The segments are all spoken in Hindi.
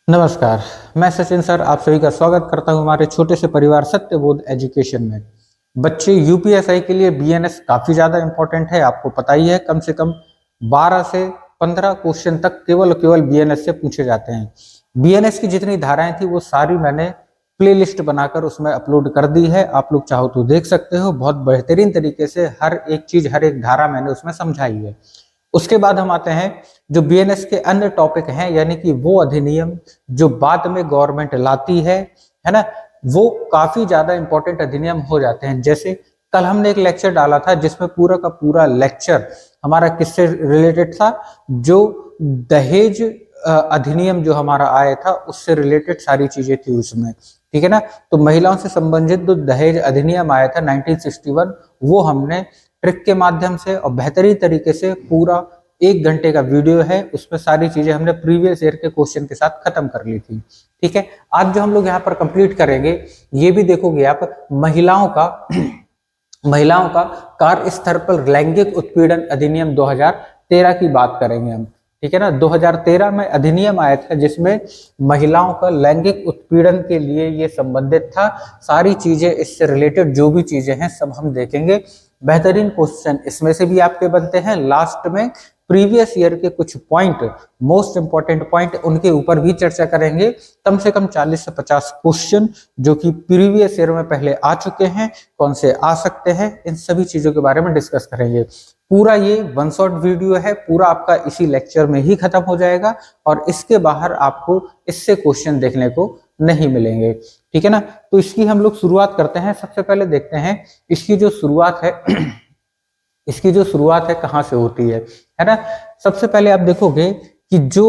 नमस्कार। मैं सचिन सर आप सभी का स्वागत करता हूं हमारे छोटे से परिवार सत्यबोध एजुकेशन में। बच्चे यूपीएसआई के लिए बीएनएस काफी ज्यादा इंपॉर्टेंट है, आपको पता ही है। कम से कम 12 से 15 क्वेश्चन तक केवल बीएनएस से पूछे जाते हैं। बीएनएस की जितनी धाराएं थी वो सारी मैंने प्लेलिस्ट बनाकर उसमें अपलोड कर दी है, आप लोग चाहो तो देख सकते हो। बहुत बेहतरीन तरीके से हर एक चीज, हर एक धारा मैंने उसमें समझाई है। उसके बाद हम आते हैं जो बीएनएस के अन्य टॉपिक हैं, यानी कि वो अधिनियम जो बाद में गवर्नमेंट लाती है ना, वो काफी ज्यादा इंपॉर्टेंट अधिनियम हो जाते हैं। जैसे कल हमने एक लेक्चर डाला था जिसमें पूरा का पूरा लेक्चर हमारा किससे रिलेटेड था, जो दहेज अधिनियम जो हमारा आया था उससे रिलेटेड सारी चीजें थी उसमें, ठीक है ना। तो महिलाओं से संबंधित जो दहेज अधिनियम आया था 1961, वो हमने ट्रिक के माध्यम से और बेहतरीन तरीके से पूरा 1 घंटे का वीडियो है, उसमें सारी चीजें हमने प्रीवियस ईयर के क्वेश्चन के साथ खत्म कर ली थी। ठीक है, आज जो हम लोग यहाँ पर कंप्लीट करेंगे, ये भी देखोगे आप, महिलाओं का कार्य स्थल पर लैंगिक उत्पीड़न अधिनियम 2013 की बात करेंगे हम। ठीक है ना, 2013 में अधिनियम आया था जिसमें महिलाओं का लैंगिक उत्पीड़न के लिए ये संबंधित था। सारी चीजें इससे रिलेटेड जो भी चीजें हैं सब हम देखेंगे। बेहतरीन क्वेश्चन इसमें से भी आपके बनते हैं। लास्ट में प्रीवियस ईयर के कुछ पॉइंट, मोस्ट इंपॉर्टेंट पॉइंट, उनके ऊपर भी चर्चा करेंगे। कम से कम 40 से 50 क्वेश्चन जो कि प्रीवियस ईयर में पहले आ चुके हैं, कौन से आ सकते हैं, इन सभी चीजों के बारे में डिस्कस करेंगे। पूरा ये वन शॉट वीडियो है, पूरा आपका इसी लेक्चर में ही खत्म हो जाएगा और इसके बाहर आपको इससे क्वेश्चन देखने को नहीं मिलेंगे। ठीक है ना, तो इसकी हम लोग शुरुआत करते हैं। सबसे पहले देखते हैं इसकी जो शुरुआत है इसकी जो शुरुआत है कहाँ से होती है ना। सबसे पहले आप देखोगे कि जो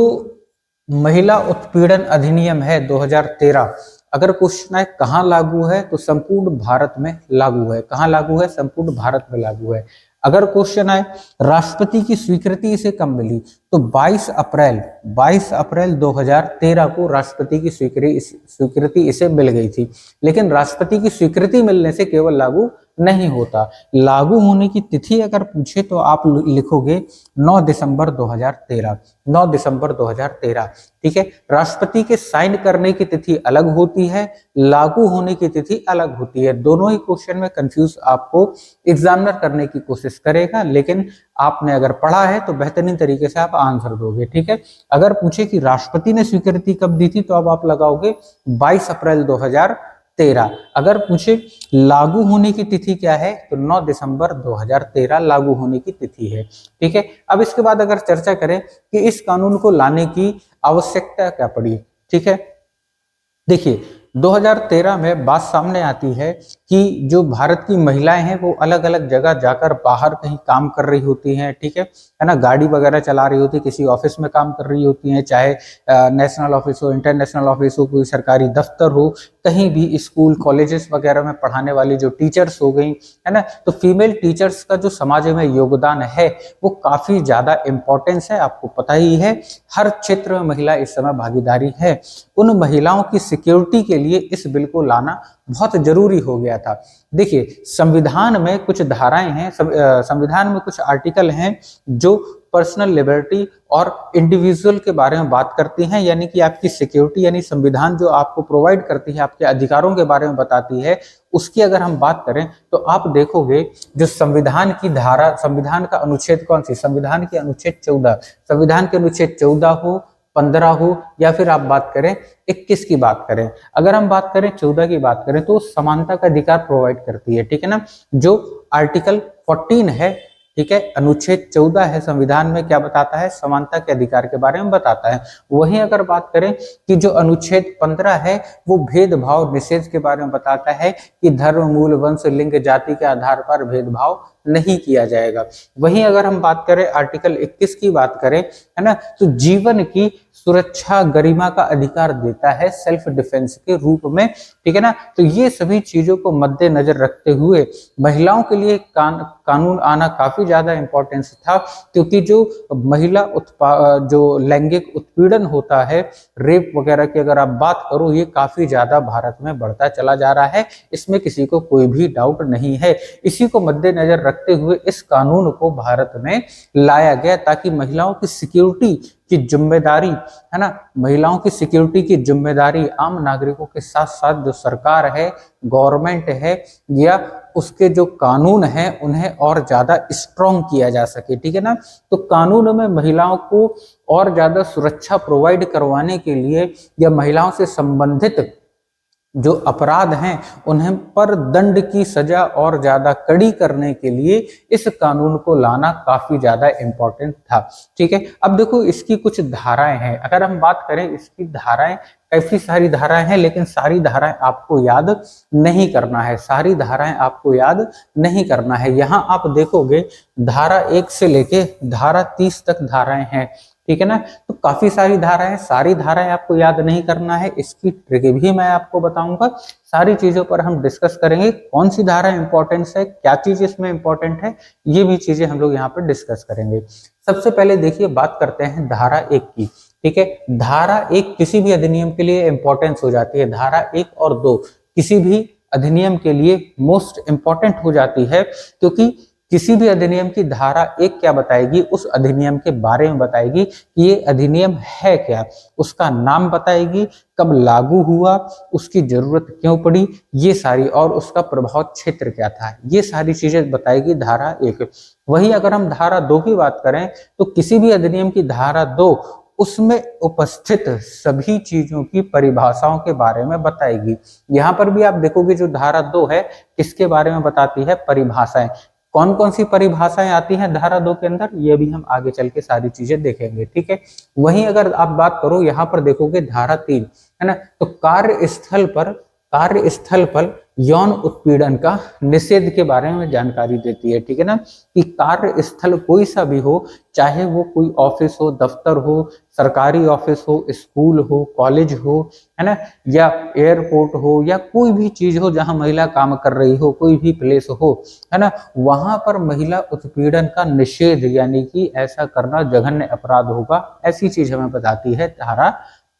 महिला उत्पीड़न अधिनियम है 2013, अगर क्वेश्चन है कहाँ लागू है, तो संपूर्ण भारत में लागू है। कहाँ लागू है? संपूर्ण भारत में लागू है। अगर क्वेश्चन है राष्ट्रपति की स्वीकृति इसे कब मिली, तो 22 अप्रैल 2013 को राष्ट्रपति की स्वीकृति इसे मिल गई थी। लेकिन राष्ट्रपति की स्वीकृति मिलने से केवल लागू नहीं होता। लागू होने की तिथि अगर पूछे तो आप लिखोगे 9 दिसंबर 2013। 9 दिसंबर 2013। ठीक है, राष्ट्रपति के साइन करने की तिथि अलग होती है, लागू होने की तिथि अलग होती है। दोनों ही क्वेश्चन में कंफ्यूज आपको एग्जामिनर करने की कोशिश करेगा, लेकिन आपने अगर पढ़ा है तो बेहतरीन तरीके से आप आंसर दोगे। ठीक है, अगर पूछे कि राष्ट्रपति ने स्वीकृति कब दी थी, तो अब आप लगाओगे 22 अप्रैल 2013। अगर पूछे लागू होने की तिथि क्या है, तो 9 दिसंबर 2013 लागू होने की तिथि है। ठीक है, अब इसके बाद अगर चर्चा करें कि इस कानून को लाने की आवश्यकता क्या पड़ी। ठीक है, देखिए 2013 में बात सामने आती है कि जो भारत की महिलाएं हैं वो अलग अलग जगह जाकर बाहर कहीं काम कर रही होती हैं। ठीक है ना, गाड़ी वगैरह चला रही होती है, किसी ऑफिस में काम कर रही होती हैं, चाहे नेशनल ऑफिस हो, इंटरनेशनल ऑफिस हो, कोई सरकारी दफ्तर हो, कहीं भी स्कूल कॉलेजेस वगैरह में पढ़ाने वाली जो टीचर्स हो गई, है ना। तो फीमेल टीचर्स का जो समाज में योगदान है वो काफी ज्यादा इंपॉर्टेंस है, आपको पता ही है। हर क्षेत्र में महिला इस समय भागीदारी है। उन महिलाओं की सिक्योरिटी के लिए इस बिल को लाना बहुत जरूरी हो गया था। देखिए संविधान में कुछ धाराएं हैं, संविधान में कुछ आर्टिकल हैं जो पर्सनल लिबर्टी और इंडिविजुअल के बारे में बात करती हैं, यानी कि आपकी सिक्योरिटी, यानी संविधान जो आपको प्रोवाइड करती है, आपके अधिकारों के बारे में बताती है। उसकी अगर हम बात करें तो आप देखोगे जो संविधान की धारा, संविधान का अनुच्छेद कौन सी, संविधान के अनुच्छेद 14, संविधान के अनुच्छेद 14 हो, 15 हो, या फिर आप बात करें 21 की बात करें। अगर हम बात करें 14 की बात करें तो समानता का अधिकार प्रोवाइड करती है। ठीक है ना, जो आर्टिकल 14 है, ठीक है, अनुच्छेद 14 है संविधान में, क्या बताता है? समानता के अधिकार के बारे में बताता है। वहीं अगर बात करें कि जो अनुच्छेद 15 है वो भेदभाव निषेध के बारे में बताता है कि धर्म, मूल, वंश, लिंग, जाति के आधार पर भेदभाव नहीं किया जाएगा। वहीं अगर हम बात करें आर्टिकल 21 की बात करें, है ना, तो जीवन की सुरक्षा, गरिमा का अधिकार देता है सेल्फ डिफेंस के रूप में। ठीक है ना, तो ये सभी चीजों को मद्देनजर रखते हुए महिलाओं के लिए कानून आना काफी ज्यादा इंपॉर्टेंस था, क्योंकि जो महिला जो लैंगिक उत्पीड़न होता है, रेप वगैरह की अगर आप बात करो, ये काफी ज्यादा भारत में बढ़ता चला जा रहा है, इसमें किसी को कोई भी डाउट नहीं है। इसी को मद्देनजर रखते हुए इस कानून को भारत में लाया गया ताकि महिलाओं की सिक्योरिटी की जिम्मेदारी, है ना, महिलाओं की सिक्योरिटी की जिम्मेदारी आम नागरिकों के साथ साथ जो सरकार है, गवर्नमेंट है, या उसके जो कानून हैं उन्हें और ज्यादा स्ट्रॉन्ग किया जा सके। ठीक है ना, तो कानून में महिलाओं को और ज्यादा सुरक्षा प्रोवाइड करवाने के लिए या महिलाओं से संबंधित जो अपराध हैं उन्हें पर दंड की सजा और ज्यादा कड़ी करने के लिए इस कानून को लाना काफी ज्यादा इम्पोर्टेंट था। ठीक है, अब देखो इसकी कुछ धाराएं हैं। अगर हम बात करें इसकी धाराएं, काफी सारी धाराएं हैं, लेकिन सारी धाराएं आपको याद नहीं करना है, सारी धाराएं आपको याद नहीं करना है। यहाँ आप देखोगे धारा 1 से लेके धारा 30 तक धाराएं हैं। ठीक है ना, तो काफी सारी धाराएं, सारी धाराएं आपको याद नहीं करना है, इसकी ट्रिक भी मैं आपको बताऊंगा। सारी चीजों पर हम डिस्कस करेंगे, कौन सी धारा इंपॉर्टेंस है, क्या चीज इसमें इंपॉर्टेंट है, ये भी चीजें हम लोग यहाँ पर डिस्कस करेंगे। सबसे पहले देखिए बात करते हैं धारा 1 की। ठीक है, धारा 1 किसी भी अधिनियम के लिए इंपॉर्टेंस हो जाती है। धारा 1 और 2 किसी भी अधिनियम के लिए मोस्ट इंपॉर्टेंट हो जाती है, क्योंकि किसी भी अधिनियम की धारा 1 क्या बताएगी, उस अधिनियम के बारे में बताएगी कि ये अधिनियम है क्या, उसका नाम बताएगी, कब लागू हुआ, उसकी जरूरत क्यों पड़ी, ये सारी, और उसका प्रभाव क्षेत्र क्या था, ये सारी चीजें बताएगी धारा 1। वहीं अगर हम धारा 2 की बात करें तो किसी भी अधिनियम की धारा 2 उसमें उपस्थित सभी चीजों की परिभाषाओं के बारे में बताएगी। यहाँ पर भी आप देखोगे जो धारा 2 है किसके बारे में बताती है, परिभाषाएं। कौन कौन सी परिभाषाएं आती हैं धारा 2 के अंदर, ये भी हम आगे चल के सारी चीजें देखेंगे। ठीक है, वहीं अगर आप बात करो यहाँ पर देखोगे धारा 3, है ना, तो कार्यस्थल पर यौन उत्पीड़न का निषेध के बारे में जानकारी देती है। ठीक है ना, कि कार्यस्थल कोई सा भी हो, चाहे वो कोई ऑफिस हो, दफ्तर हो, सरकारी ऑफिस हो, स्कूल हो, कॉलेज हो, है ना, या एयरपोर्ट हो, या कोई भी चीज हो जहां महिला काम कर रही हो, कोई भी प्लेस हो, है ना, वहां पर महिला उत्पीड़न का निषेध, यानी कि ऐसा करना जघन्य अपराध होगा, ऐसी चीज हमें बताती है धारा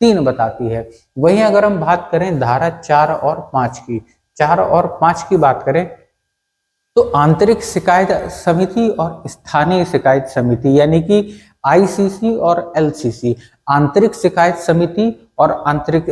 3 बताती है। वहीं अगर हम बात करें धारा 4 और 5 की, 4 और 5 की बात करें तो आंतरिक शिकायत समिति और स्थानीय शिकायत समिति, यानी कि आईसीसी और एलसीसी, आंतरिक शिकायत समिति और आंतरिक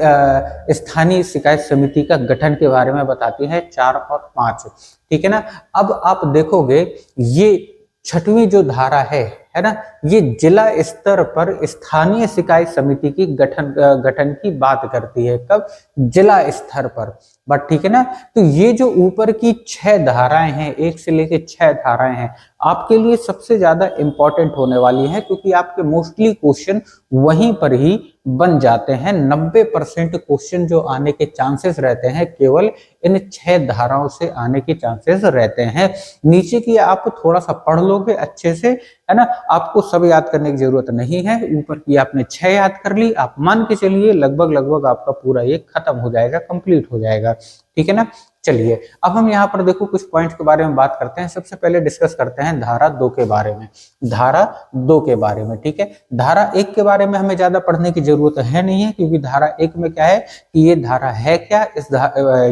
स्थानीय शिकायत समिति का गठन के बारे में बताती है 4 और 5। ठीक है ना, अब आप देखोगे ये 6वीं जो धारा है ना, ये जिला स्तर पर स्थानीय शिकायत समिति की गठन की बात करती है। कब, जिला स्तर पर। बट ठीक है ना, तो ये जो ऊपर की 6 धाराएं हैं, 1 से लेके 6 धाराएं हैं, आपके लिए सबसे ज्यादा इंपॉर्टेंट होने वाली हैं, क्योंकि आपके मोस्टली क्वेश्चन वहीं पर ही बन जाते हैं। 90% क्वेश्चन जो आने के चांसेस रहते हैं केवल इन 6 धाराओं से आने के चांसेस रहते हैं। नीचे की आप थोड़ा सा पढ़ लोगे अच्छे से, है ना, आपको सब याद करने की जरूरत नहीं है। ऊपर की आपने 6 याद कर ली, आप मान के चलिए लगभग आपका पूरा ये खत्म हो जाएगा, कंप्लीट हो जाएगा। ठीक है ना, चलिए अब हम यहाँ पर देखो कुछ पॉइंट्स के बारे में बात करते हैं। सबसे पहले डिस्कस करते हैं धारा 2 के बारे में, धारा 2 के बारे में। ठीक है, धारा 1 के बारे में हमें ज्यादा पढ़ने की जरूरत है नहीं है, क्योंकि धारा 1 में क्या है कि ये धारा है क्या,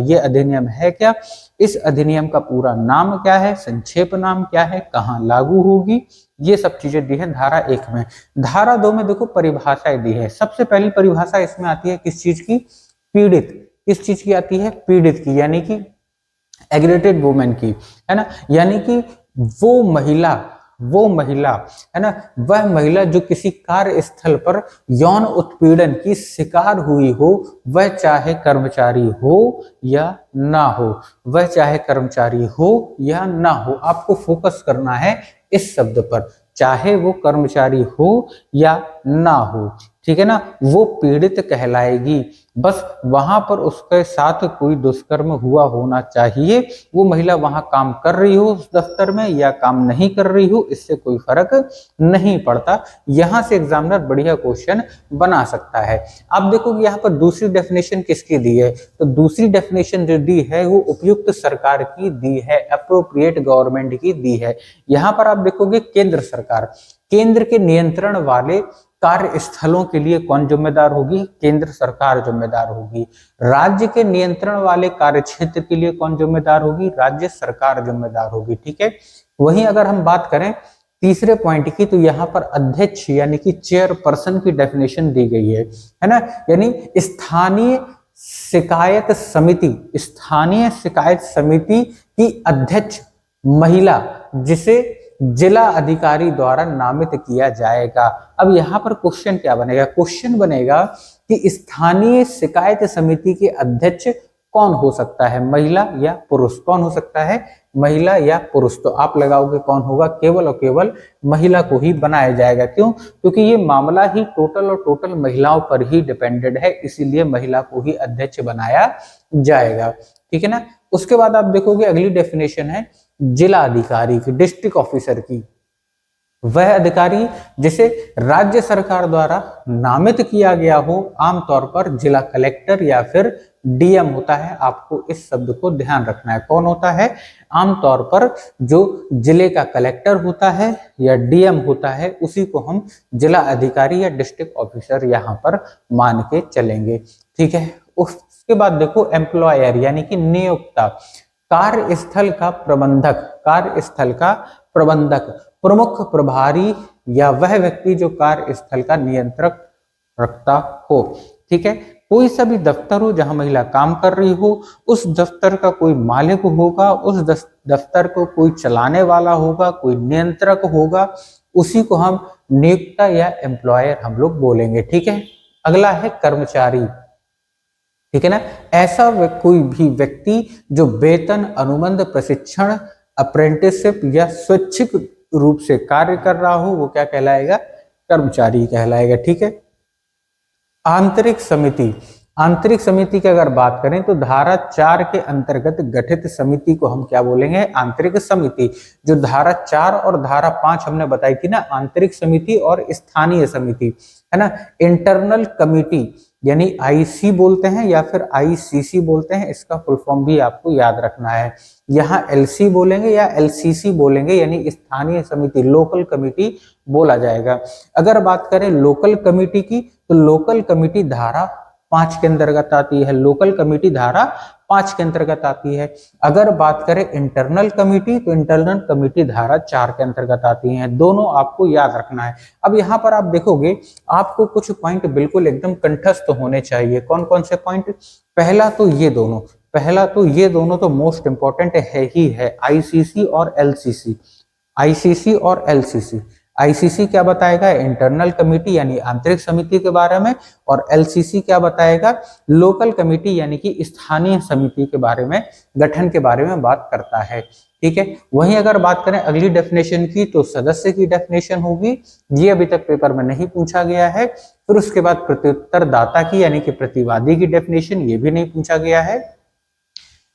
ये अधिनियम है क्या, इस अधिनियम का पूरा नाम क्या है, संक्षेप नाम क्या है, कहाँ लागू होगी, ये सब चीजें दी है धारा 1 में। धारा 2 में देखो परिभाषाएं दी है। सबसे पहली परिभाषा इसमें आती है किस चीज की, पीड़ित। किस चीज की आती है, पीड़ित की, यानी कि एग्रेटेड वुमेन की, है ना, यानी कि वो महिला, है ना, वह महिला जो किसी कार्यस्थल पर यौन उत्पीड़न की शिकार हुई हो, वह चाहे कर्मचारी हो या ना हो, वह चाहे कर्मचारी हो या ना हो, आपको फोकस करना है इस शब्द पर, चाहे वो कर्मचारी हो या ना हो। ठीक है ना, वो पीड़ित कहलाएगी। बस वहां पर उसके साथ कोई दुष्कर्म हुआ होना चाहिए, वो महिला वहां काम कर रही हो उस दफ्तर में या काम नहीं कर रही हो, इससे कोई फर्क नहीं पड़ता। यहां से एग्जामिनर बढ़िया क्वेश्चन बना सकता है। आप देखोगे यहाँ पर दूसरी डेफिनेशन किसकी दी है, तो दूसरी डेफिनेशन जो दी है वो उपयुक्त सरकार की दी है, अप्रोप्रिएट गवर्नमेंट की दी है। यहाँ पर आप देखोगे केंद्र सरकार, केंद्र के नियंत्रण वाले कार्यस्थलों के लिए कौन जिम्मेदार होगी, केंद्र सरकार जिम्मेदार होगी। राज्य के नियंत्रण वाले कार्यक्षेत्र के लिए कौन जिम्मेदार होगी, राज्य सरकार जिम्मेदार होगी। ठीक है, वहीं अगर हम बात करें तीसरे पॉइंट की, तो यहाँ पर अध्यक्ष यानी कि चेयरपर्सन की डेफिनेशन दी गई है ना, यानी स्थानीय शिकायत समिति, स्थानीय शिकायत समिति की अध्यक्ष महिला, जिसे जिला अधिकारी द्वारा नामित किया जाएगा। अब यहाँ पर क्वेश्चन क्या बनेगा, क्वेश्चन बनेगा कि स्थानीय शिकायत समिति के अध्यक्ष कौन हो सकता है, महिला या पुरुष, कौन हो सकता है, महिला या पुरुष। तो आप लगाओगे कौन होगा, केवल और केवल महिला को ही बनाया जाएगा। क्यों, क्योंकि ये मामला ही टोटल और टोटल महिलाओं पर ही डिपेंडेड है, इसीलिए महिला को ही अध्यक्ष बनाया जाएगा। ठीक है ना। उसके बाद आप देखोगे अगली डेफिनेशन है जिला अधिकारी की, डिस्ट्रिक्ट ऑफिसर की। वह अधिकारी जिसे राज्य सरकार द्वारा नामित किया गया हो, आमतौर पर जिला कलेक्टर या फिर डीएम होता है। आपको इस शब्द को ध्यान रखना है, कौन होता है, आमतौर पर जो जिले का कलेक्टर होता है या डीएम होता है, उसी को हम जिला अधिकारी या डिस्ट्रिक्ट ऑफिसर यहाँ पर मान के चलेंगे। ठीक है। उसके बाद देखो एम्प्लॉयर यानी कि नियोक्ता, कार्यस्थल का प्रबंधक, कार्यस्थल का प्रबंधक, प्रमुख प्रभारी या वह व्यक्ति जो कार्यस्थल का नियंत्रक रखता हो। ठीक है। कोई सा भी दफ्तर हो जहां महिला काम कर रही हो, उस दफ्तर का कोई मालिक होगा, उस दफ्तर को कोई चलाने वाला होगा, कोई नियंत्रक होगा, उसी को हम नियोक्ता या एम्प्लॉयर हम लोग बोलेंगे। ठीक है। अगला है कर्मचारी। ठीक है ना। ऐसा कोई भी व्यक्ति जो वेतन, अनुबंध, प्रशिक्षण, अप्रेंटिसशिप या स्वैच्छिक रूप से कार्य कर रहा हो, वो क्या कहलाएगा, कर्मचारी कहलाएगा। ठीक है। आंतरिक समिति, आंतरिक समिति की अगर बात करें तो धारा 4 के अंतर्गत गठित समिति को हम क्या बोलेंगे, आंतरिक समिति। जो धारा 4 और धारा 5 हमने बताई थी ना, आंतरिक समिति और स्थानीय समिति, है ना। इंटरनल कमिटी यानी आईसी बोलते हैं या फिर आईसीसी बोलते हैं, इसका फुल फॉर्म भी आपको याद रखना है। यहाँ एलसी बोलेंगे या एलसीसी बोलेंगे, यानी स्थानीय समिति, लोकल कमिटी बोला जाएगा। अगर बात करें लोकल कमिटी की, तो लोकल कमिटी धारा 5 के अंतर्गत आती है, लोकल कमिटी धारा 5 के अंतर्गत आती है। अगर बात करें इंटरनल कमिटी, तो इंटरनल कमिटी धारा 4 के अंतर्गत आती है। दोनों आपको याद रखना है। अब यहाँ पर आप देखोगे आपको कुछ पॉइंट बिल्कुल एकदम कंठस्थ होने चाहिए। कौन कौन से पॉइंट, पहला तो ये दोनों, पहला तो ये दोनों तो मोस्ट इंपॉर्टेंट है ही है, आईसीसी और एलसीसी, आईसीसी और एलसीसी। आईसीसी क्या बताएगा, इंटरनल कमिटी यानी आंतरिक समिति के बारे में, और एलसीसी क्या बताएगा, लोकल कमिटी यानी कि स्थानीय समिति के बारे में, गठन के बारे में बात करता है। ठीक है। वहीं अगर बात करें अगली डेफिनेशन की, तो सदस्य की डेफिनेशन होगी, ये अभी तक पेपर में नहीं पूछा गया है। फिर उसके बाद प्रत्युत्तर दाता की यानी कि प्रतिवादी की डेफिनेशन, ये भी नहीं पूछा गया है।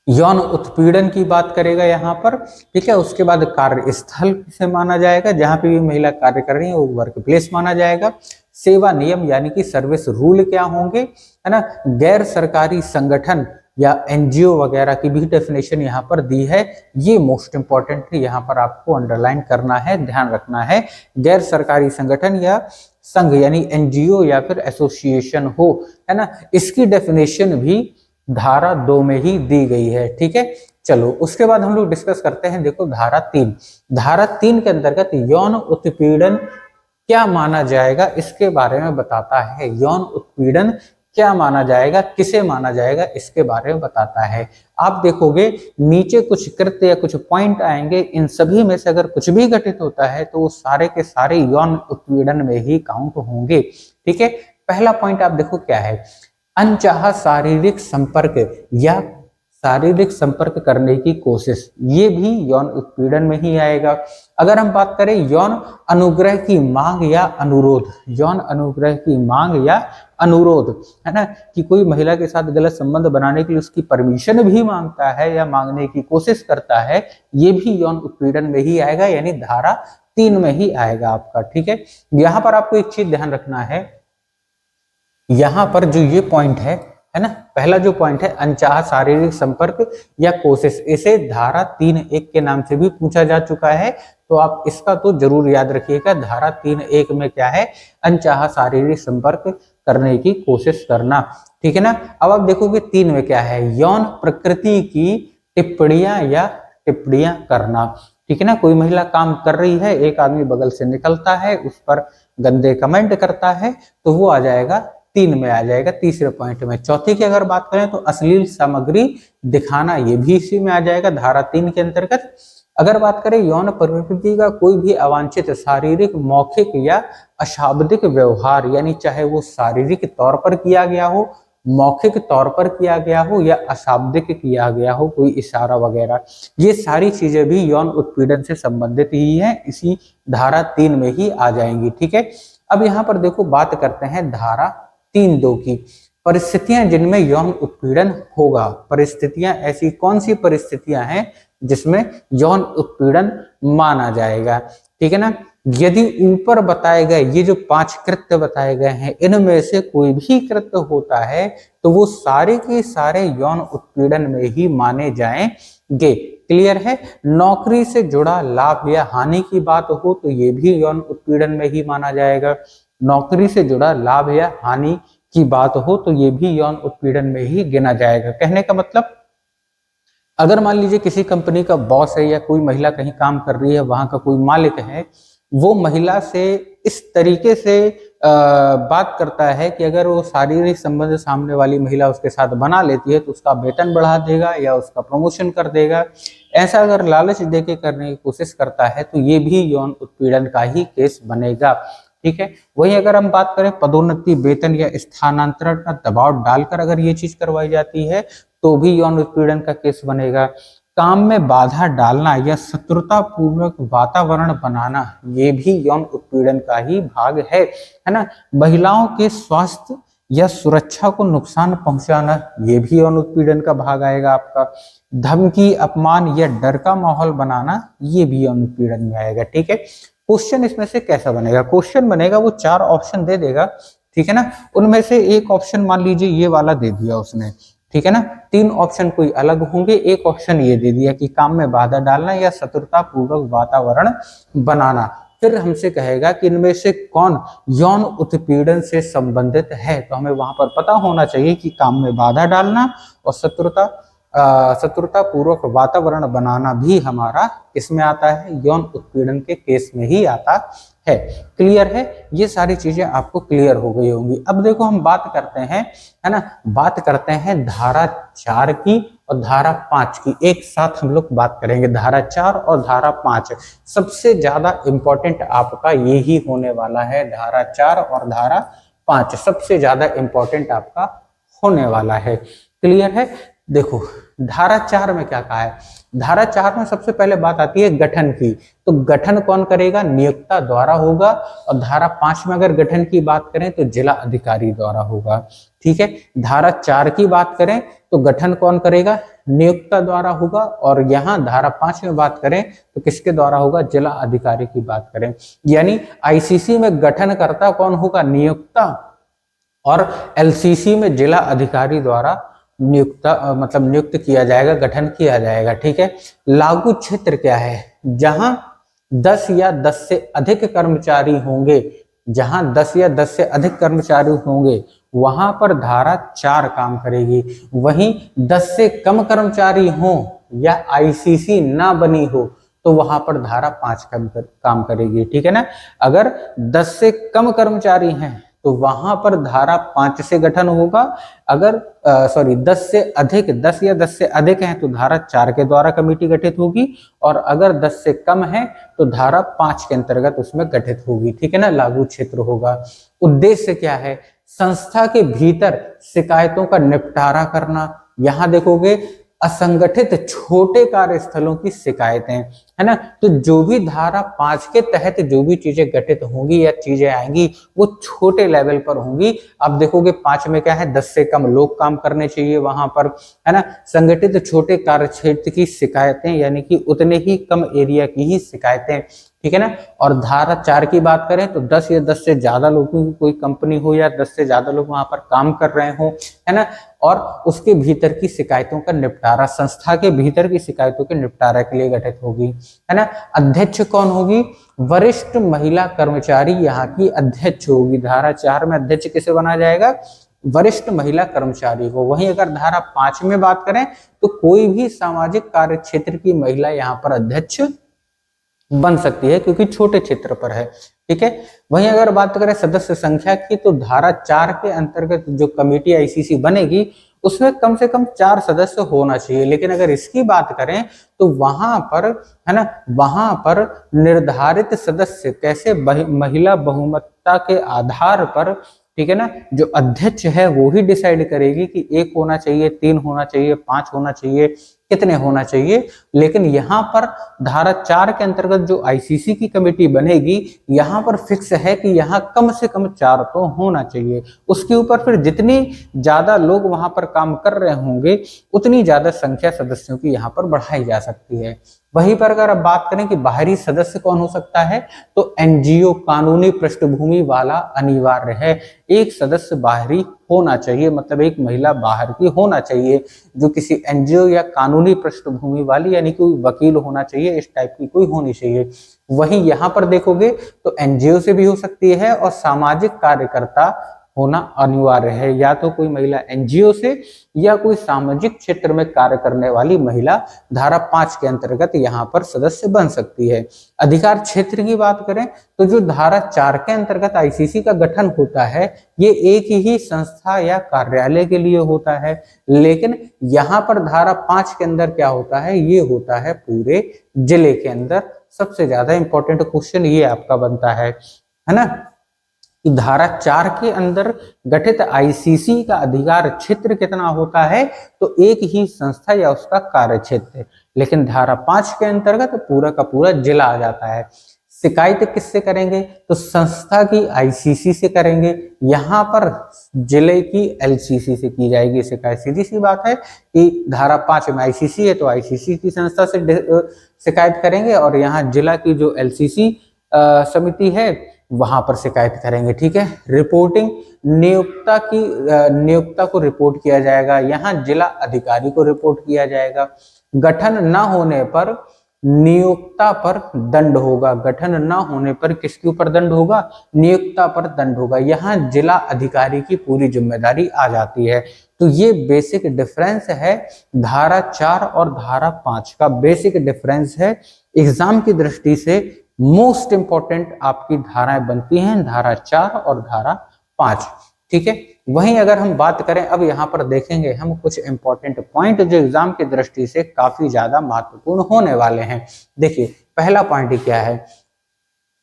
यौन उत्पीड़न की बात करेगा यहाँ पर। ठीक है। उसके बाद कार्यस्थल से माना जाएगा, जहां पे भी महिला कार्य कर रही है वो वर्क प्लेस माना जाएगा। सेवा नियम यानी कि सर्विस रूल क्या होंगे, है ना। गैर सरकारी संगठन या एनजीओ वगैरह की भी डेफिनेशन यहाँ पर दी है, ये मोस्ट इंपॉर्टेंट है, यहाँ पर आपको अंडरलाइन करना है, ध्यान रखना है। गैर सरकारी संगठन या संघ यानी एनजीओ या फिर एसोसिएशन हो, है ना, इसकी डेफिनेशन भी धारा 2 में ही दी गई है। ठीक है। चलो उसके बाद हम लोग डिस्कस करते हैं। देखो धारा 3, धारा 3 के अंतर्गत यौन उत्पीड़न क्या माना जाएगा, इसके बारे में बताता है। यौन उत्पीड़न क्या माना जाएगा, किसे माना जाएगा, इसके बारे में बताता है। आप देखोगे नीचे कुछ कृत्य या कुछ पॉइंट आएंगे, इन सभी में से अगर कुछ भी घटित होता है तो वो सारे के सारे यौन उत्पीड़न में ही काउंट होंगे। ठीक है। पहला पॉइंट आप देखो क्या है, अनचाहा शारीरिक संपर्क या शारीरिक संपर्क करने की कोशिश, ये भी यौन उत्पीड़न में ही आएगा। अगर हम बात करें यौन अनुग्रह की मांग या अनुरोध, यौन अनुग्रह की मांग या अनुरोध, है ना, कि कोई महिला के साथ गलत संबंध बनाने के लिए उसकी परमिशन भी मांगता है या मांगने की कोशिश करता है, ये भी यौन उत्पीड़न में ही आएगा, यानी धारा 3 में ही आएगा आपका। ठीक है। यहाँ पर आपको एक चीज ध्यान रखना है, यहाँ पर जो ये पॉइंट है ना, पहला जो पॉइंट है अनचाहा शारीरिक संपर्क या कोशिश, इसे धारा 3(1) के नाम से भी पूछा जा चुका है, तो आप इसका तो जरूर याद रखिएगा। धारा 3(1) में क्या है, अनचाहा शारीरिक संपर्क करने की कोशिश करना। ठीक है ना। अब आप देखोगे 3 में क्या है, यौन प्रकृति की टिप्पणियां या टिप्पणियां करना। ठीक है ना। कोई महिला काम कर रही है, एक आदमी बगल से निकलता है, उस पर गंदे कमेंट करता है, तो वो आ जाएगा 3 में, आ जाएगा तीसरे पॉइंट में। चौथी की अगर बात करें तो अश्लील सामग्री दिखाना, ये भी इसी में आ जाएगा, धारा 3 के अंतर्गत। अगर बात करें यौन प्रवृत्ति का कोई भी अवांछित शारीरिक, मौखिक या अशाब्दिक व्यवहार, यानी चाहे वो शारीरिक तौर पर किया गया हो, मौखिक तौर पर किया गया हो या अशाब्दिक किया गया हो, कोई इशारा वगैरह, ये सारी चीजें भी यौन उत्पीड़न से संबंधित ही है, इसी धारा 3 में ही आ जाएंगी। ठीक है। अब यहाँ पर देखो बात करते हैं धारा 3(2) की, परिस्थितियां जिनमें यौन उत्पीड़न होगा। परिस्थितियां ऐसी कौन सी परिस्थितियां हैं जिसमें यौन उत्पीड़न माना जाएगा, ठीक है ना। यदि ऊपर बताए गए ये जो 5 कृत्य बताए गए हैं, इनमें से कोई भी कृत्य होता है तो वो सारे के सारे यौन उत्पीड़न में ही माने जाएंगे। क्लियर है। नौकरी से जुड़ा लाभ या हानि की बात हो तो ये भी यौन उत्पीड़न में ही माना जाएगा। नौकरी से जुड़ा लाभ या हानि की बात हो तो ये भी यौन उत्पीड़न में ही गिना जाएगा। कहने का मतलब, अगर मान लीजिए किसी कंपनी का बॉस है या कोई महिला कहीं काम कर रही है, वहां का कोई मालिक है, वो महिला से इस तरीके से बात करता है कि अगर वो शारीरिक संबंध सामने वाली महिला उसके साथ बना लेती है तो उसका वेतन बढ़ा देगा या उसका प्रमोशन कर देगा, ऐसा अगर लालच देके करने की कोशिश करता है तो ये भी यौन उत्पीड़न का ही केस बनेगा। ठीक है। वही अगर हम बात करें पदोन्नति, वेतन या स्थानांतरण का दबाव डालकर अगर ये चीज करवाई जाती है तो भी यौन उत्पीड़न का केस बनेगा। काम में बाधा डालना या शत्रुता पूर्वक वातावरण बनाना, ये भी यौन उत्पीड़न का ही भाग है ना। महिलाओं के स्वास्थ्य या सुरक्षा को नुकसान पहुंचाना, ये भी यौन उत्पीड़न का भाग आएगा आपका। धमकी, अपमान या डर का माहौल बनाना, ये भी यौन उत्पीड़न में आएगा। ठीक है। क्वेश्चन इसमें से कैसा बनेगा? क्वेश्चन बनेगा, वो 4 ऑप्शन दे देगा, ठीक है ना। उनमें से एक ऑप्शन मान लीजिए ये वाला दे दिया उसने, ठीक है ना। 3 ऑप्शन कोई अलग होंगे, एक ऑप्शन ये दे दिया कि काम में बाधा डालना या शत्रुता पूर्वक वातावरण बनाना। फिर हमसे कहेगा कि इनमें से कौन यौन उत्पीड़न से संबंधित है, तो हमें वहां पर पता होना चाहिए कि काम में बाधा डालना और शत्रुता पूर्वक वातावरण बनाना भी हमारा इसमें आता है, यौन उत्पीड़न के केस में ही आता है। क्लियर है। ये सारी चीजें आपको क्लियर हो गई होंगी। अब देखो हम बात करते हैं, है ना, बात करते हैं धारा 4 की और धारा 5 की, एक साथ हम लोग बात करेंगे। धारा 4 और धारा 5 सबसे ज्यादा इंपॉर्टेंट आपका यही होने वाला है। धारा 4 और धारा 5 सबसे ज्यादा इंपॉर्टेंट आपका होने वाला है। क्लियर है। देखो धारा 4 में क्या कहा है? धारा 4 में सबसे पहले बात आती है गठन की, तो गठन कौन करेगा? नियोक्ता द्वारा होगा। और धारा 5 में अगर गठन की बात करें तो जिला अधिकारी द्वारा होगा। ठीक है। धारा 4 की बात करें तो गठन कौन करेगा? नियोक्ता द्वारा होगा। और यहाँ धारा 5 में बात करें तो किसके द्वारा होगा? जिला अधिकारी की बात करें, यानी आईसीसी में गठन करता कौन होगा? नियोक्ता, और एलसीसी में जिला अधिकारी द्वारा नियुक्त किया जाएगा, गठन किया जाएगा। ठीक है। लागू क्षेत्र क्या है? जहां 10 या 10 से अधिक कर्मचारी होंगे, जहां 10 या 10 से अधिक कर्मचारी होंगे वहां पर धारा 4 काम करेगी। वहीं 10 से कम कर्मचारी हो या आईसीसी ना बनी हो तो वहां पर धारा 5 काम करेगी। ठीक है ना। अगर 10 से कम कर्मचारी हैं तो वहां पर धारा 5 से गठन होगा। अगर 10 से अधिक, 10 या 10 से अधिक हैं तो धारा 4 के द्वारा कमेटी गठित होगी, और अगर 10 से कम है तो धारा 5 के अंतर्गत उसमें गठित होगी। ठीक है ना। लागू क्षेत्र होगा। उद्देश्य क्या है? संस्था के भीतर शिकायतों का निपटारा करना। यहां देखोगे असंगठित छोटे कार्यस्थलों की शिकायतें, है ना। तो जो भी धारा 5 के तहत जो भी चीजें गठित होंगी या चीजें आएंगी वो छोटे लेवल पर होंगी। अब देखोगे 5 में क्या है? 10 से कम लोग काम करने चाहिए वहां पर, है ना। संगठित छोटे कार्य क्षेत्र की शिकायतें, यानी कि उतने ही कम एरिया की ही शिकायतें। ठीक है ना। और धारा 4 की बात करें तो 10 या 10 से ज्यादा लोगों की कोई कंपनी हो या 10 से ज्यादा लोग वहां पर काम कर रहे हो, है ना, और उसके भीतर की शिकायतों का निपटारा, संस्था के भीतर की शिकायतों के निपटारा के लिए गठित होगी, है ना। अध्यक्ष कौन होगी? वरिष्ठ महिला कर्मचारी यहाँ की अध्यक्ष होगी। धारा 4 में अध्यक्ष किसे बनाया जाएगा? वरिष्ठ महिला कर्मचारी को। वहीं अगर धारा 5 में बात करें तो कोई भी सामाजिक कार्य क्षेत्र की महिला यहाँ पर अध्यक्ष बन सकती है क्योंकि छोटे क्षेत्र पर है। ठीक है, वहीं अगर बात करें सदस्य संख्या की तो धारा 4 के अंतर्गत जो कमेटी आईसीसी बनेगी उसमें कम से कम 4 सदस्य होना चाहिए। लेकिन अगर इसकी बात करें तो वहां पर, है ना, वहां पर निर्धारित सदस्य कैसे महिला बहुमतता के आधार पर, ठीक है ना, जो अध्यक्ष है वो ही डिसाइड करेगी कि 1 होना चाहिए, 3 होना चाहिए, 5 होना चाहिए, कितने होना चाहिए। लेकिन यहाँ पर धारा 4 के अंतर्गत जो आईसीसी की कमेटी बनेगी यहाँ पर फिक्स है कि यहाँ कम से कम 4 तो होना चाहिए। उसके ऊपर फिर जितनी ज्यादा लोग वहां पर काम कर रहे होंगे उतनी ज्यादा संख्या सदस्यों की यहाँ पर बढ़ाई जा सकती है। वहीं पर अगर अब बात करें कि बाहरी सदस्य कौन हो सकता है, तो एनजीओ कानूनी पृष्ठभूमि वाला अनिवार्य है। एक सदस्य बाहरी होना चाहिए, मतलब एक महिला बाहर की होना चाहिए जो किसी एनजीओ या कानूनी पृष्ठभूमि वाली, यानी कोई वकील होना चाहिए, इस टाइप की कोई होनी चाहिए। वहीं यहाँ पर देखोगे तो एनजीओ से भी हो सकती है और सामाजिक कार्यकर्ता होना अनिवार्य है, या तो कोई महिला एनजीओ से या कोई सामाजिक क्षेत्र में कार्य करने वाली महिला धारा 5 के अंतर्गत यहाँ पर सदस्य बन सकती है। अधिकार क्षेत्र की बात करें तो जो धारा 4 के अंतर्गत आईसीसी का गठन होता है ये एक ही संस्था या कार्यालय के लिए होता है, लेकिन यहाँ पर धारा 5 के अंदर क्या होता है, ये होता है पूरे जिले के अंदर। सबसे ज्यादा इंपॉर्टेंट क्वेश्चन ये आपका बनता है ना, कि धारा 4 के अंदर गठित आईसीसी का अधिकार क्षेत्र कितना होता है, तो एक ही संस्था या उसका कार्य क्षेत्र। लेकिन धारा 5 के अंतर्गत पूरा का पूरा जिला आ जाता है। शिकायत किससे करेंगे, तो संस्था की आईसीसी से करेंगे, यहाँ पर जिले की एलसीसी से की जाएगी शिकायत। सीधी सी बात है कि धारा 5 में आईसीसी है तो आईसीसी की संस्था से शिकायत करेंगे, और यहाँ जिला की जो एलसीसी समिति है वहां पर शिकायत करेंगे। ठीक है, रिपोर्टिंग नियोक्ता को रिपोर्ट किया जाएगा, यहाँ जिला अधिकारी को रिपोर्ट किया जाएगा। गठन न होने पर नियोक्ता पर दंड होगा, गठन न होने पर किसके ऊपर दंड होगा, नियोक्ता पर दंड होगा। यहाँ जिला अधिकारी की पूरी जिम्मेदारी आ जाती है। तो ये बेसिक डिफरेंस है धारा 4 और धारा 5 का, बेसिक डिफरेंस है। एग्जाम की दृष्टि से मोस्ट इंपॉर्टेंट आपकी धाराएं बनती हैं धारा 4 और धारा 5। ठीक है, वहीं अगर हम बात करें, अब यहाँ पर देखेंगे हम कुछ इंपॉर्टेंट पॉइंट जो एग्जाम की दृष्टि से काफी ज्यादा महत्वपूर्ण होने वाले हैं। देखिए, पहला पॉइंट क्या है,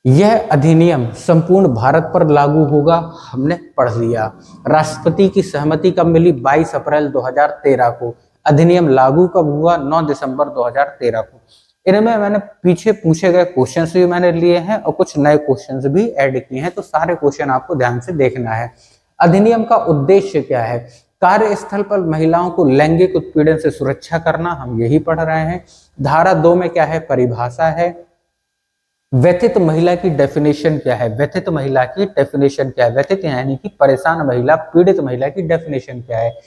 यह अधिनियम संपूर्ण भारत पर लागू होगा, हमने पढ़ लिया। राष्ट्रपति की सहमति कब मिली, 22 अप्रैल 2013 को। अधिनियम लागू कब हुआ, 9 दिसंबर 2013 को। इनमें मैंने पीछे पूछे गए क्वेश्चंस भी मैंने लिए हैं और कुछ नए क्वेश्चंस भी ऐड किए हैं, तो सारे क्वेश्चन आपको ध्यान से देखना है। अधिनियम का उद्देश्य क्या है, कार्यस्थल पर महिलाओं को लैंगिक उत्पीड़न से सुरक्षा करना, हम यही पढ़ रहे हैं। धारा 2 में क्या है, परिभाषा है। व्यथित महिला की डेफिनेशन क्या है, व्यथित महिला की डेफिनेशन क्या है, व्यथित यानी कि परेशान महिला, पीड़ित महिला की डेफिनेशन क्या है।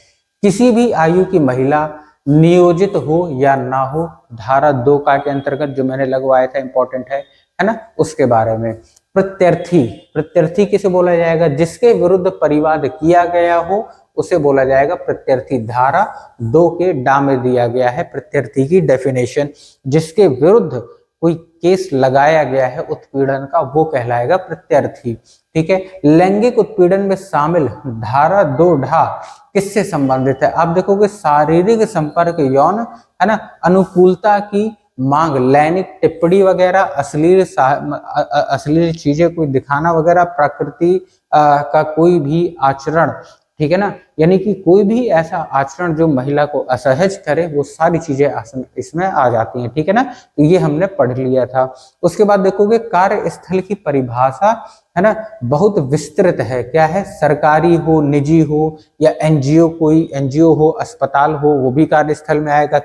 किसी भी आयु की महिला नियोजित हो या ना हो, धारा 2 का के अंतर्गत जो मैंने लगवाया था इंपॉर्टेंट है ना, उसके बारे में। प्रत्यर्थी, प्रत्यर्थी किसे बोला जाएगा, जिसके विरुद्ध परिवाद किया गया हो उसे बोला जाएगा प्रत्यर्थी। धारा 2 के डा में दिया गया है प्रत्यर्थी की डेफिनेशन। जिसके विरुद्ध कोई केस लगाया गया है उत्पीड़न का वो कहलाएगा प्रत्यर्थी। ठीक है, लैंगिक उत्पीड़न में शामिल धारा 2 ढा किससे संबंधित है, आप देखोगे शारीरिक संपर्क, यौन, है ना, अनुकूलता की मांग, लैंगिक टिप्पणी वगैरह, अश्लील चीजें कोई दिखाना वगैरह, प्रकृति का कोई भी आचरण, ठीक है ना, यानी कि कोई भी ऐसा आचरण जो महिला को असहज करे, वो सारी चीजें इसमें आ जाती हैं। ठीक है ना, तो ये हमने पढ़ लिया था। उसके बाद देखोगे कार्यस्थल की परिभाषा, है ना, बहुत विस्तृत है। क्या है, सरकारी हो, निजी हो या एनजीओ, कोई एनजीओ हो, अस्पताल हो, वो भी कार्यस्थल में आएगा।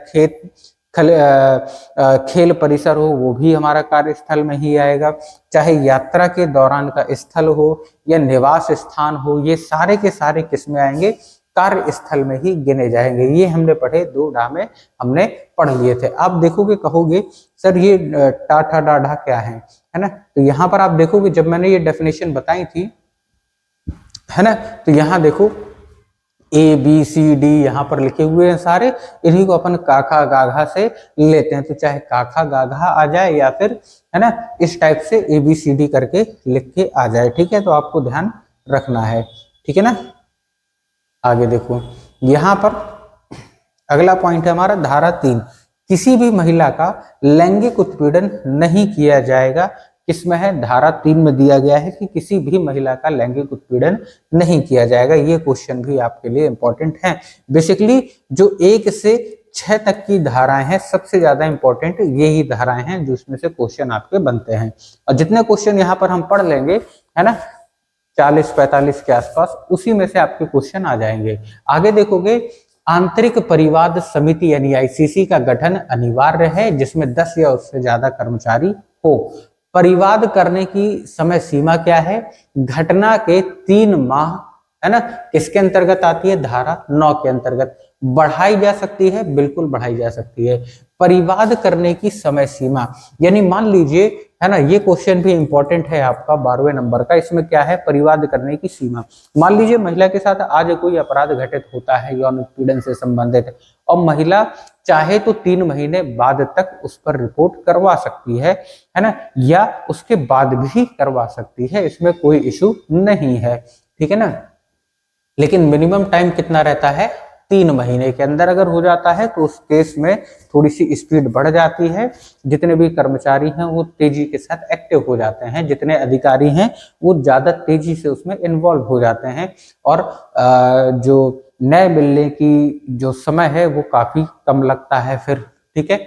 खेल परिसर हो, वो भी हमारा कार्यस्थल में ही आएगा। चाहे यात्रा के दौरान का स्थल हो या निवास स्थान हो, ये सारे के सारे किस में आएंगे, कार्यस्थल में ही गिने जाएंगे। ये हमने पढ़े 2 डा में हमने पढ़ लिए थे। आप देखोगे, कहोगे सर ये टाठा डाढ़ा क्या है ना, तो यहाँ पर आप देखोगे जब मैंने ये डेफिनेशन बताई थी, है ना, तो यहाँ देखो ABCD यहाँ पर लिखे हुए हैं सारे, इन्हीं को अपन काखा गाघा से लेते हैं। तो चाहे काखा गाघा आ जाए या फिर, है ना, इस टाइप से ABCD करके लिख के आ जाए, ठीक है। तो आपको ध्यान रखना है, ठीक है ना। आगे देखो, यहाँ पर अगला पॉइंट है हमारा धारा 3, किसी भी महिला का लैंगिक उत्पीड़न नहीं किया जाएगा। किसमें है, धारा 3 में दिया गया है कि किसी भी महिला का लैंगिक उत्पीड़न नहीं किया जाएगा। ये क्वेश्चन भी आपके लिए इंपॉर्टेंट है। बेसिकली जो 1 से 6 तक की धाराएं हैं, सबसे ज्यादा इंपॉर्टेंट यही धाराएं हैं जो इसमें से क्वेश्चन आपके बनते हैं। और जितने क्वेश्चन यहाँ पर हम पढ़ लेंगे, है ना, 40-45 के आसपास, उसी में से आपके क्वेश्चन आ जाएंगे। आगे देखोगे, आंतरिक परिवाद समिति यानी ICC का गठन अनिवार्य है जिसमें 10 या उससे ज्यादा कर्मचारी हो। परिवाद करने की समय सीमा क्या है, घटना के 3 माह, है ना, किसके अंतर्गत आती है, धारा 9 के अंतर्गत। बढ़ाई जा सकती है, बिल्कुल बढ़ाई जा सकती है। परिवाद करने की समय सीमा, यानी मान लीजिए, है ना, ये क्वेश्चन भी इंपॉर्टेंट है आपका 12वें नंबर का। इसमें क्या है, परिवाद करने की सीमा। मान लीजिए महिला के साथ आज कोई अपराध घटित होता है यौन उत्पीड़न से संबंधित, और महिला चाहे तो 3 महीने बाद तक उस पर रिपोर्ट करवा सकती है ना, या उसके बाद भी करवा सकती है, इसमें कोई इशू नहीं है, ठीक है ना। लेकिन मिनिमम टाइम कितना रहता है, 3 महीने के अंदर अगर हो जाता है तो उस केस में थोड़ी सी स्पीड बढ़ जाती है। जितने भी कर्मचारी हैं वो तेजी के साथ एक्टिव हो जाते हैं, जितने अधिकारी हैं वो ज्यादा तेजी से उसमें इन्वॉल्व हो जाते हैं, और जो न्याय मिलने की जो समय है वो काफी कम लगता है फिर, ठीक है।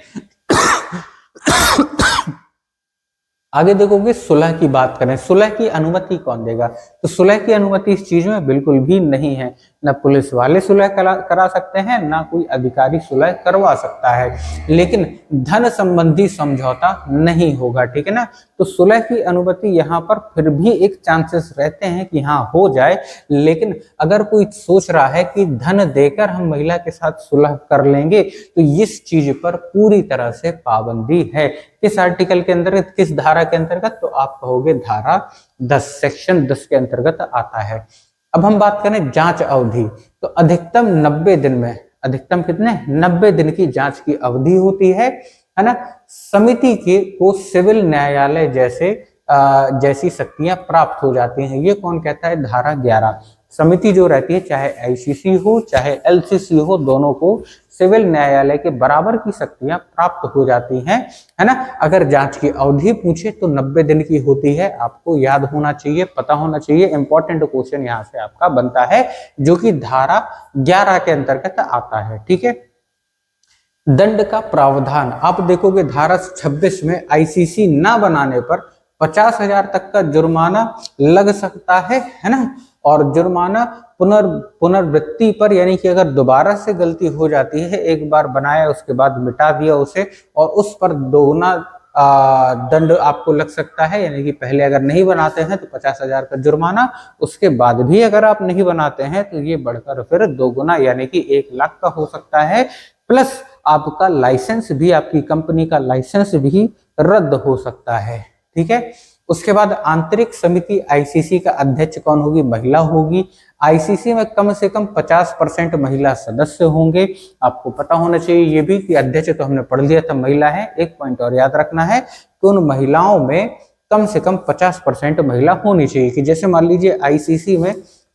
आगे देखोगे, सुलह की बात करें, सुलह की अनुमति कौन देगा, तो सुलह की अनुमति इस चीज में बिल्कुल भी नहीं है। ना पुलिस वाले सुलह करा सकते हैं, ना कोई अधिकारी सुलह करवा सकता है, लेकिन धन संबंधी समझौता नहीं होगा, ठीक है ना। तो सुलह की अनुमति यहाँ पर फिर भी एक चांसेस रहते हैं कि हाँ हो जाए, लेकिन अगर कोई सोच रहा है कि धन देकर हम महिला के साथ सुलह कर लेंगे, तो इस चीज पर पूरी तरह से पाबंदी है। किस आर्टिकल के अंतर्गत, किस धारा के अंतर्गत, तो आप कहोगे धारा 10, सेक्शन 10 के अंतर्गत आता है। अब हम बात करें जांच अवधि, तो अधिकतम 90 दिन में, अधिकतम कितने, 90 दिन की जांच की अवधि होती है ना। समिति के को सिविल न्यायालय जैसी शक्तियां प्राप्त हो जाती हैं। ये कौन कहता है, धारा 11। समिति जो रहती है, चाहे ICC हो चाहे LCC हो, दोनों को सिविल न्यायालय के बराबर की शक्तियां प्राप्त हो जाती हैं, है ना। अगर जांच की अवधि पूछे तो 90 दिन की होती है, आपको याद होना चाहिए, पता होना चाहिए। इंपॉर्टेंट क्वेश्चन यहाँ से आपका बनता है, जो कि धारा 11 के अंतर्गत आता है, ठीक है। दंड का प्रावधान, आप देखोगे धारा 26 में ICC ना बनाने पर 50,000 तक का जुर्माना लग सकता है ना। और जुर्माना पुनर्वृत्ति पर, यानी कि अगर दोबारा से गलती हो जाती है, एक बार बनाया उसके बाद मिटा दिया उसे, और उस पर दोगुना दंड आपको लग सकता है। यानी कि पहले अगर नहीं बनाते हैं तो 50,000 का जुर्माना, उसके बाद भी अगर आप नहीं बनाते हैं तो ये बढ़कर फिर 2 गुना यानी कि 1 लाख का हो सकता है। प्लस आपका लाइसेंस भी, आपकी कंपनी का लाइसेंस भी रद्द हो सकता है, ठीक है। उसके बाद आंतरिक समिति ICC का अध्यक्ष कौन होगी, महिला होगी। ICC में कम से कम 50% महिला सदस्य होंगे। आपको पता होना चाहिए ये भी कि अध्यक्ष तो हमने पढ़ लिया था महिला है। एक पॉइंट और याद रखना है कि उन महिलाओं में कम से कम 50% महिला होनी चाहिए। कि जैसे मान लीजिए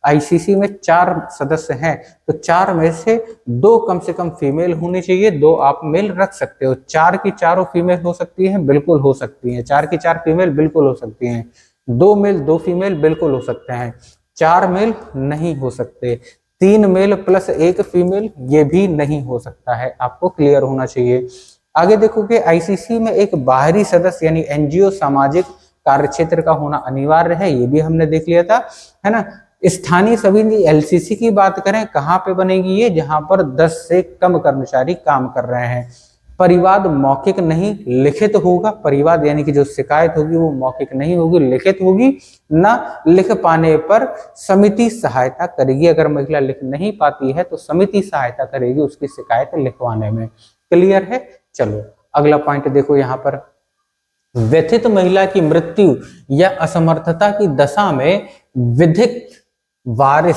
ICC में 4 सदस्य हैं, तो 4 में से 2 कम से कम फीमेल होनी चाहिए, 2 आप मेल रख सकते हो। 4 की चारों फीमेल हो सकती हैं, बिल्कुल हो सकती हैं। 4 की 4 फीमेल बिल्कुल हो सकती हैं। 2 मेल 2 फीमेल बिल्कुल हो सकते हैं। 4 मेल नहीं हो सकते। 3 मेल प्लस 1 फीमेल ये भी नहीं हो सकता है, आपको क्लियर होना चाहिए। आगे देखोगे, ICC में एक बाहरी सदस्य यानी NGO सामाजिक कार्य क्षेत्र का होना अनिवार्य है, ये भी हमने देख लिया था, है ना। स्थानीय समिति LCC की बात करें, कहाँ पे बनेगी ये, जहां पर 10 से कम कर्मचारी काम कर रहे हैं। परिवाद मौखिक नहीं लिखित होगा। परिवाद यानी कि जो शिकायत होगी वो मौखिक नहीं होगी, लिखित होगी। ना लिख पाने पर समिति सहायता करेगी। अगर महिला लिख नहीं पाती है तो समिति सहायता करेगी उसकी शिकायत लिखवाने में। क्लियर है। चलो अगला पॉइंट देखो, यहाँ पर व्यथित महिला की मृत्यु या असमर्थता की दशा में विधिक वारिस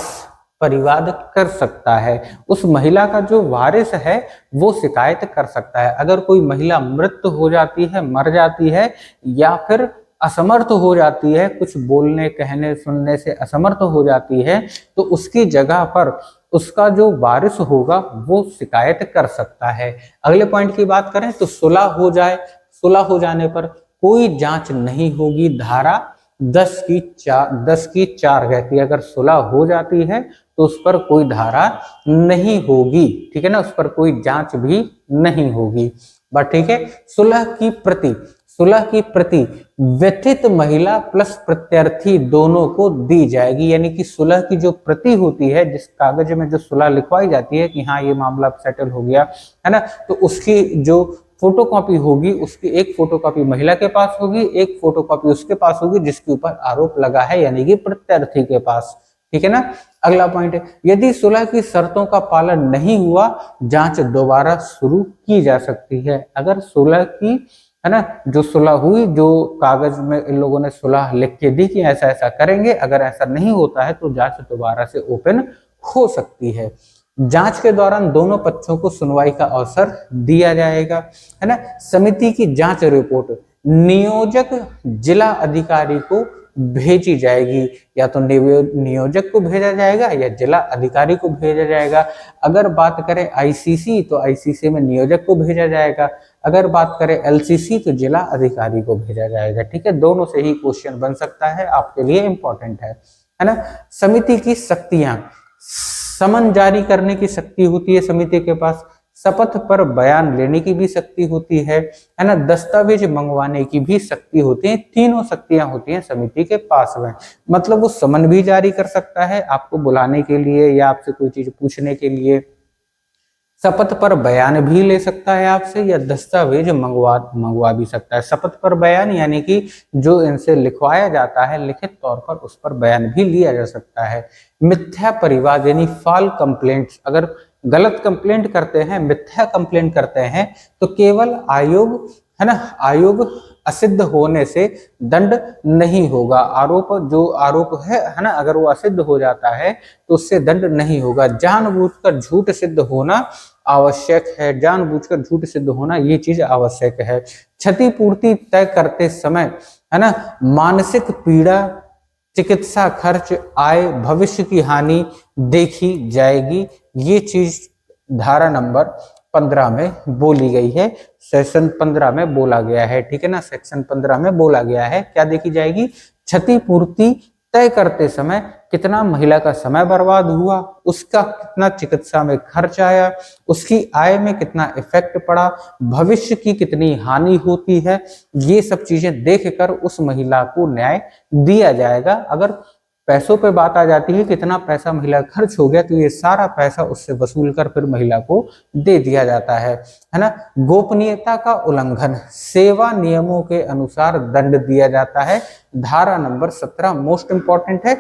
परिवाद कर सकता है। उस महिला का जो वारिस है वो शिकायत कर सकता है। अगर कोई महिला मृत हो जाती है, मर जाती है या फिर असमर्थ हो जाती है, कुछ बोलने कहने सुनने से असमर्थ हो जाती है, तो उसकी जगह पर उसका जो वारिस होगा वो शिकायत कर सकता है। अगले पॉइंट की बात करें तो सुलह हो जाए, सुलह हो जाने पर कोई जांच नहीं होगी। धारा 10 की 4 कहती है अगर सुलह हो जाती है तो उस पर कोई धारा नहीं होगी, ठीक है ना, उस पर कोई जांच भी नहीं होगी। बट ठीक है, सुलह की प्रति व्यथित महिला प्लस प्रत्यर्थी दोनों को दी जाएगी। यानी कि सुलह की जो प्रति होती है, जिस कागज में जो सुलह लिखवाई जाती है कि हाँ ये मामला सेटल हो गया है ना, तो उसकी जो फोटोकॉपी होगी, उसकी एक फोटोकॉपी महिला के पास होगी, एक फोटोकॉपी उसके पास होगी जिसके ऊपर आरोप लगा है, यानी कि प्रत्यर्थी के पास, ठीक है ना। अगला पॉइंट है, यदि सुलह की शर्तों का पालन नहीं हुआ, जांच दोबारा शुरू की जा सकती है। अगर सुलह की, है ना, जो सुलह हुई, जो कागज में इन लोगों ने सुलह लिख के दी कि ऐसा ऐसा करेंगे, अगर ऐसा नहीं होता है तो जांच दोबारा से ओपन हो सकती है। जांच के दौरान दोनों पक्षों को सुनवाई का अवसर दिया जाएगा, है ना। समिति की जांच रिपोर्ट नियोजक जिला अधिकारी को भेजी जाएगी, या तो नियोजक को भेजा जाएगा या जिला अधिकारी को भेजा जाएगा। अगर बात करें आईसीसी तो आईसीसी में नियोजक को भेजा जाएगा, अगर बात करें एलसीसी तो जिला अधिकारी को भेजा जाएगा, ठीक है। दोनों से ही क्वेश्चन बन सकता है, आपके लिए इंपॉर्टेंट है ना। समिति की शक्तियां, समन जारी करने की शक्ति होती है समिति के पास, शपथ पर बयान लेने की भी शक्ति होती है ना, दस्तावेज मंगवाने की भी शक्ति होती है। तीनों शक्तियां होती हैं समिति के पास में। मतलब वो समन भी जारी कर सकता है आपको बुलाने के लिए या आपसे कोई चीज पूछने के लिए, शपथ पर बयान भी ले सकता है आपसे, या दस्तावेज मंगवा भी सकता है। शपथ पर बयान यानी कि जो इनसे लिखवाया जाता है लिखित तौर पर, उस पर बयान भी लिया जा सकता है। मिथ्या परिवाद यानी फॉल कंप्लेंट्स, अगर गलत कंप्लेंट करते हैं, मिथ्या कंप्लेंट करते हैं, तो केवल आयोग, है ना, आयोग असिद्ध होने से दंड नहीं होगा। जो आरोप है ना, अगर वो असिद्ध हो जाता है तो उससे दंड नहीं होगा। जानबूझकर झूठ सिद्ध होना आवश्यक है, जानबूझकर झूठ सिद्ध होना ये चीज आवश्यक है। क्षतिपूर्ति तय करते समय, है ना, मानसिक पीड़ा, चिकित्सा खर्च, आय, भविष्य की हानि देखी जाएगी। ये चीज धारा नंबर 15 में बोली गई है, सेक्शन 15 में बोला गया है, ठीक है ना। सेक्शन 15 में बोला गया है क्या देखी जाएगी, क्षतिपूर्ति तय करते समय कितना महिला का समय बर्बाद हुआ, उसका कितना चिकित्सा में खर्च आया, उसकी आय में कितना इफेक्ट पड़ा, भविष्य की कितनी हानि होती है, ये सब चीजें देखकर उस महिला को न्याय दिया जाएगा। अगर पैसों पे बात आ जाती है, कितना पैसा महिला खर्च हो गया, तो ये सारा पैसा उससे वसूल कर फिर महिला को दे दिया जाता है ना। गोपनीयता का उल्लंघन, सेवा नियमों के अनुसार दंड दिया जाता है। धारा नंबर 17 मोस्ट इंपॉर्टेंट है।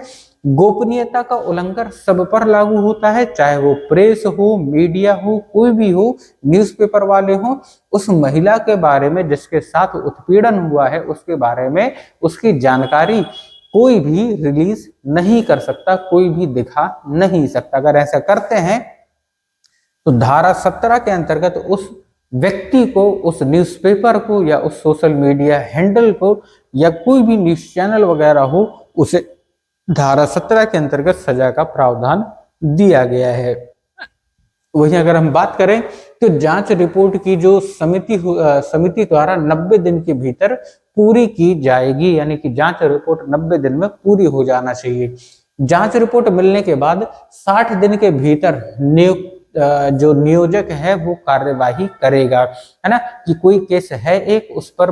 गोपनीयता का उल्लंघन सब पर लागू होता है, चाहे वो प्रेस हो, मीडिया हो, कोई भी हो, न्यूज़पेपर वाले हो। उस महिला के बारे में जिसके साथ उत्पीड़न हुआ है उसके बारे में उसकी जानकारी कोई भी रिलीज नहीं कर सकता, कोई भी दिखा नहीं सकता। अगर ऐसा करते हैं तो धारा 17 के अंतर्गत उस व्यक्ति को, उस न्यूज़पेपर को या उस सोशल मीडिया हैंडल को या कोई भी न्यूज चैनल वगैरह हो, उसे धारा 17 के अंतर्गत सजा का प्रावधान दिया गया है। वहीं अगर हम बात करें तो जांच रिपोर्ट की जो समिति द्वारा 90 दिन के भीतर पूरी की जाएगी, यानी कि जांच रिपोर्ट 90 दिन में पूरी हो जाना चाहिए। जांच रिपोर्ट मिलने के बाद 60 दिन के भीतर जो नियोजक है वो कार्यवाही करेगा, है ना, कि कोई केस है एक, उस पर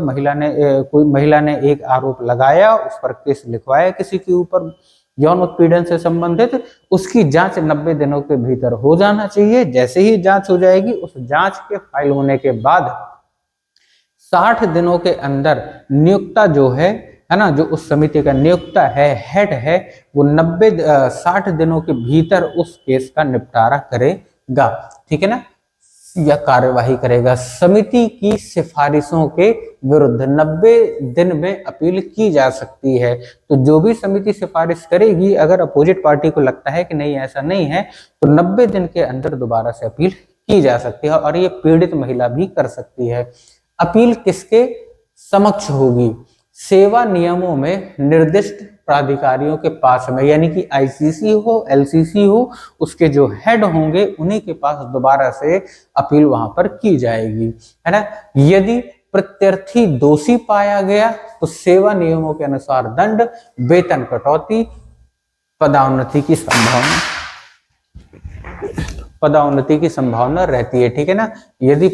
कोई महिला ने एक आरोप लगाया, उस पर केस लिखवाया किसी के ऊपर यौन उत्पीड़न से संबंधित, उसकी जांच 90 दिनों के भीतर हो जाना चाहिए। जैसे ही जांच हो जाएगी, उस जांच के फाइल होने के बाद 60 दिनों के अंदर नियोक्ता जो है ना, जो उस समिति का नियोक्ता है, हेड है, वो 60 दिनों के भीतर उस केस का निपटारा करेगा, ठीक है ना। यह कार्यवाही करेगा। समिति की सिफारिशों के विरुद्ध 90 दिन में अपील की जा सकती है। तो जो भी समिति सिफारिश करेगी, अगर अपोजिट पार्टी को लगता है कि नहीं ऐसा नहीं है, तो 90 दिन के अंदर दोबारा से अपील की जा सकती है, और ये पीड़ित महिला भी कर सकती है। अपील किसके समक्ष होगी? सेवा नियमों में निर्दिष्ट प्राधिकारियों के पास में, यानी कि आईसीसी हो, एलसीसी हो, उसके जो हेड होंगे उन्हीं के पास दोबारा से अपील वहां पर की जाएगी, है ना। यदि प्रत्यर्थी दोषी पाया गया तो सेवा नियमों के अनुसार दंड, वेतन कटौती, पदोन्नति की संभावना रहती है, ठीक है ना। यदि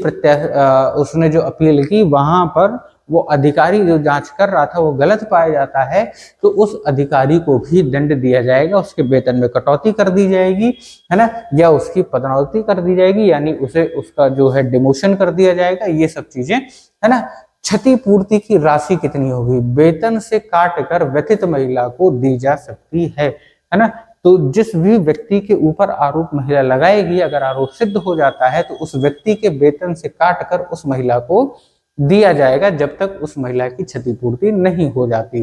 उसने जो अपील की वहां पर वो अधिकारी जो जांच कर रहा था वो गलत पाया जाता है, तो उस अधिकारी को भी दंड दिया जाएगा, उसके वेतन में कटौती कर दी जाएगी, है ना, या उसकी पदोन्नति कर दी जाएगी, यानी उसे उसका जो है डिमोशन कर दिया जाएगा। ये सब चीजें, है ना। क्षतिपूर्ति की राशि कितनी होगी? वेतन से काट कर व्यथित महिला को दी जा सकती है ना। तो जिस भी व्यक्ति के ऊपर आरोप महिला लगाएगी, अगर आरोप सिद्ध हो जाता है तो उस व्यक्ति के वेतन से काट कर उस महिला को दिया जाएगा, जब तक उस महिला की क्षतिपूर्ति नहीं हो जाती।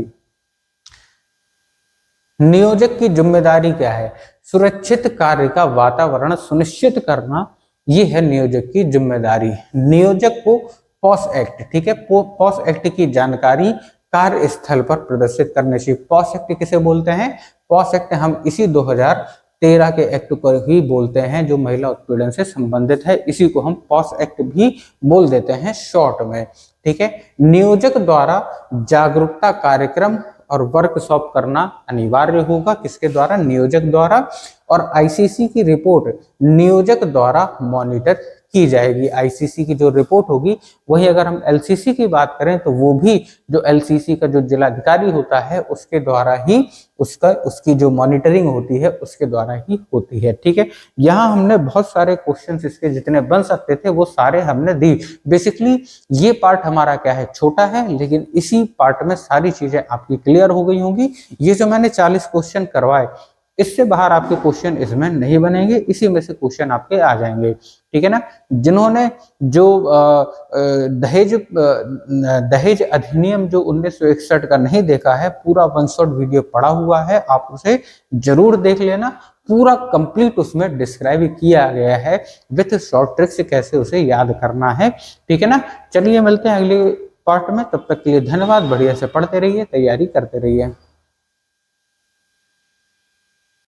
नियोजक की जिम्मेदारी क्या है? सुरक्षित कार्य का वातावरण सुनिश्चित करना, ये है नियोजक की जिम्मेदारी। नियोजक को पॉस एक्ट, ठीक है, पॉस एक्ट की जानकारी कार्यस्थल पर प्रदर्शित करने से। पॉस एक्ट किसे बोलते हैं? पॉस एक्ट हम इसी 2013 के एक्ट को ही बोलते हैं, जो महिला उत्पीड़न से संबंधित है। इसी को हम पॉस एक्ट भी बोल देते हैं शॉर्ट में, ठीक है। नियोजक द्वारा जागरूकता कार्यक्रम और वर्कशॉप करना अनिवार्य होगा। किसके द्वारा? नियोजक द्वारा। और आईसीसी की रिपोर्ट नियोजक द्वारा मॉनिटर की जाएगी। आईसीसी की जो रिपोर्ट होगी, वही अगर हम एलसीसी की बात करें तो वो भी जो एलसीसी का जो जिलाधिकारी होता है उसके द्वारा ही उसकी जो मॉनिटरिंग होती है उसके द्वारा ही होती है, ठीक है। यहाँ हमने बहुत सारे क्वेश्चंस इसके जितने बन सकते थे वो सारे हमने दी। बेसिकली ये पार्ट हमारा क्या है, छोटा है, लेकिन इसी पार्ट में सारी चीजें आपकी क्लियर हो गई होंगी। ये जो मैंने 40 क्वेश्चन करवाए, इससे बाहर आपके क्वेश्चन इसमें नहीं बनेंगे, इसी में से क्वेश्चन आपके आ जाएंगे, ठीक है ना। जिन्होंने जो दहेज अधिनियम जो 1961 का नहीं देखा है, पूरा 1 शॉट वीडियो पड़ा हुआ है, आप उसे जरूर देख लेना। पूरा कंप्लीट उसमें डिस्क्राइब किया गया है विथ शॉर्ट ट्रिक्स, कैसे उसे याद करना है, ठीक है ना। चलिए मिलते हैं अगले पार्ट में, तब तक के लिए धन्यवाद। बढ़िया से पढ़ते रहिए, तैयारी करते रहिए।